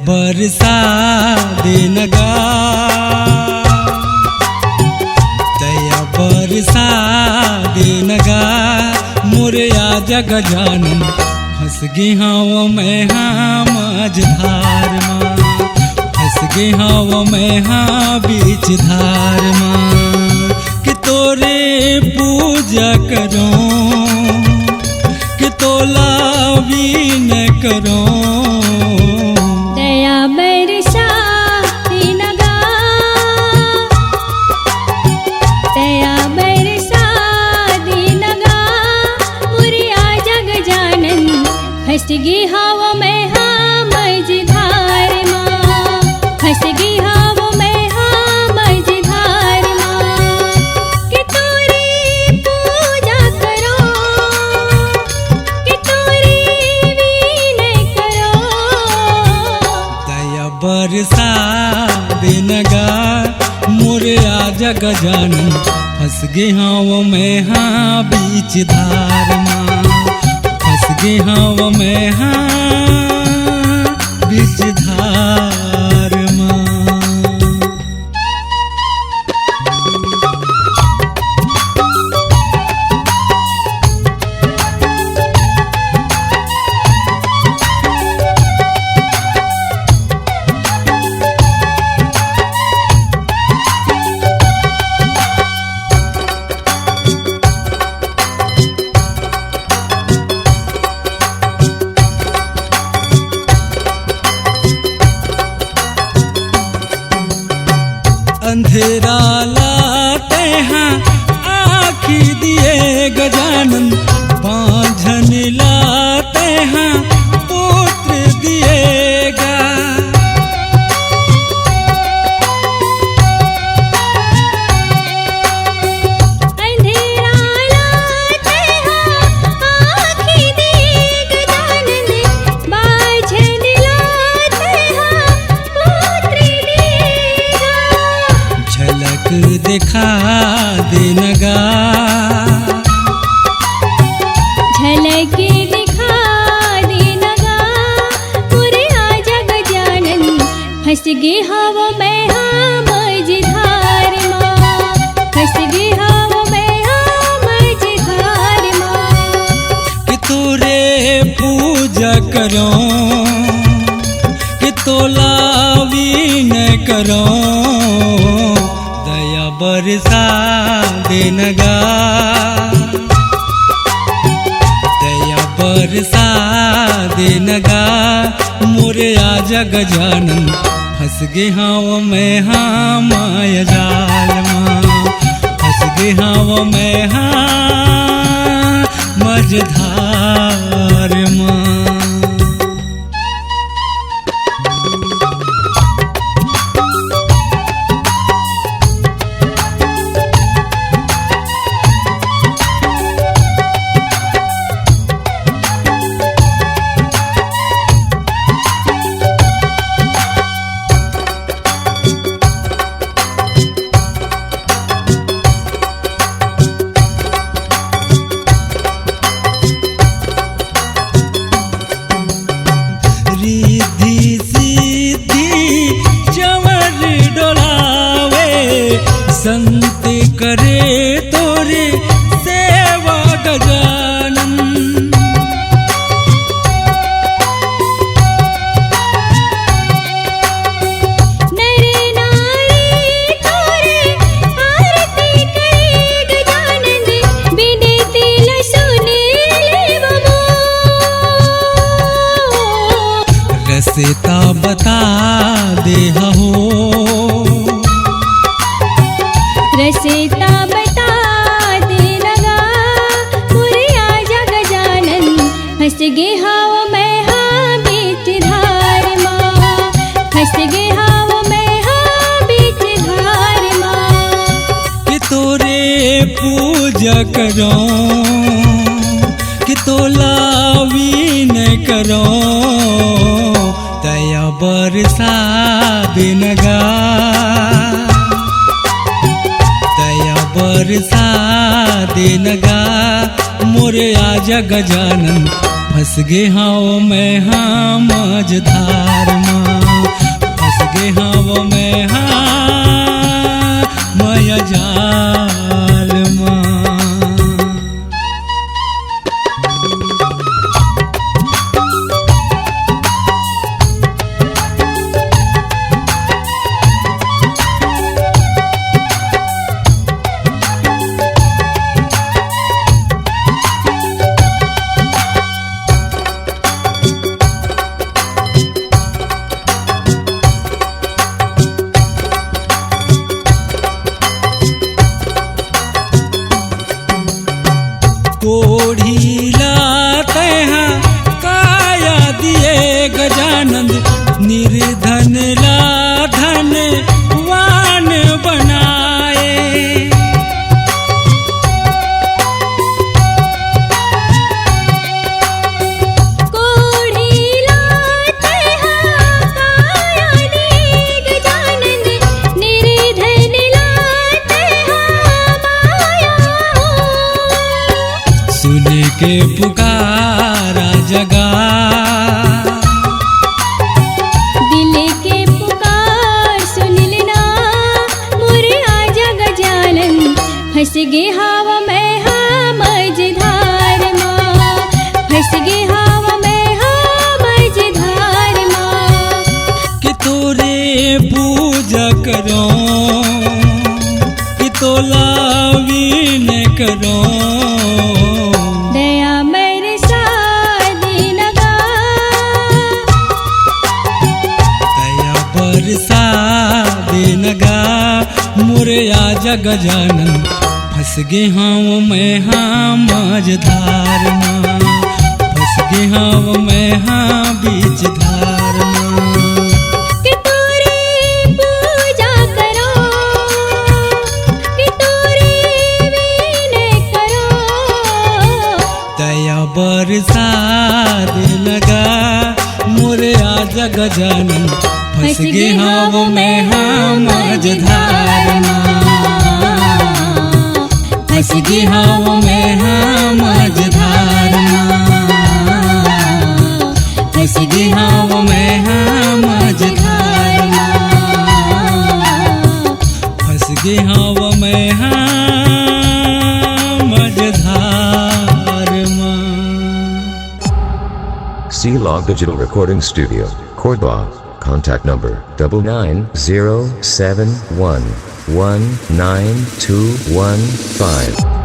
बरसा देनगा, दया बरसा देनगा मोरे आजा गजानन। फंस गे हाँ मैं हाँ मझधार माँ, फंस गे हाँ मैं हाँ बीच धार माँ। कि तोरे पूजा करूं कि तोला भी न करूं। दया बरसा देनगा, दया बरसा देनगा मोरे आजा गजानन। फंस गे हाँ मैं हाँ मझधार माँ, फंस गे हाँ मैं हाँ मझधार माँ। कि तोरी पूजा करो कि तोरी वीण करो। दया बरसा देनगा मोरे आजा गजानन। फंस गे हाँ मैं हाँ बीच धार माँ, फंस गे हाँ मैं हाँ बीच धार माँ। अंधेरा लाते हैं आँखी दिए गजानन, बांझन लाते हैं पुत्र दिएगा। अंधेरा लाते हैं आँखी दिए गजानन, बांझन लाते हैं पुत्र दिएगा। झलक दिखा देनगा, झलक दिखा देनगा मोरे आजा गजानन। फंस गे हाँ मैं हाँ मझधार माँ, फंस गे हाँ मैं हाँ मझधार माँ। कि तोरे पूजा करूं कि तोला भी न करूं। दया बरसा देनगा, दया बरसा देनगा मोरे आजा गजानन। फंस गे हाँ मैं हाँ माया जाल माँ, फंस गे हाँ मैं हाँ मझधार माँ। रिद्धि सिद्धि चंवर डोलावे, संत करे तोरे सेवा गजानन। नर नारी तोरे आरती करे गजानन, विनती ल सुन लेव मोर। रसता बता दे हो, रसता बता देनगा मोरे आजा गजानन। फंस गे हाँ मैं हाँ बीच धार माँ, फंस गे हाँ मैं हाँ बीच धार माँ। कि तोरे पूजा करूं कि तोला भी न करूं। दया बरसा देनगा, दया बरसा देनगा मोरे आजा गजानन। फंस गे हाँ मैं हाँ मझधार माँ, फंस गे हाँ मैं हाँ माया जाल माँ। कोढ़ी लाते हैं काया दिए गजानंद, निर्धन ला धन वान बनाए। कोढ़ी लाते हैं काया दिए गजानंद, निर्धन लाते हैं माया हो। सुन के पुकारा जगा, दिल के पुकार सुन लेना मोरे आजा गजानन, फंस गे हवा में हाँ मझधार माँ, फंस गे हवा में हाँ मझधार माँ। कि तोरे पूजा करो, कि तोला वीन करो, दया मेरे सादी नगा, दया बरसा देनगा मोरे आजा गजानन, फंस गे हाँ मैं हाँ मझधार माँ, फंस गे हाँ मैं हाँ बीच धार माँ। कि तोरे पूजा करो, कि तोरे वीन करो, दया बरसा देनगा मोरे आजा गजानन, फंस गे हाँ मैं हाँ मझधार माँ, फंस गे हाँ मैं हाँ मझधार माँ, फंस गे हाँ मैं हाँ मझधार माँ, फंस गे हाँ मैं हाँ मझधार माँ। C-Log Digital Recording Studio, Cordoba. Contact number 9907119215.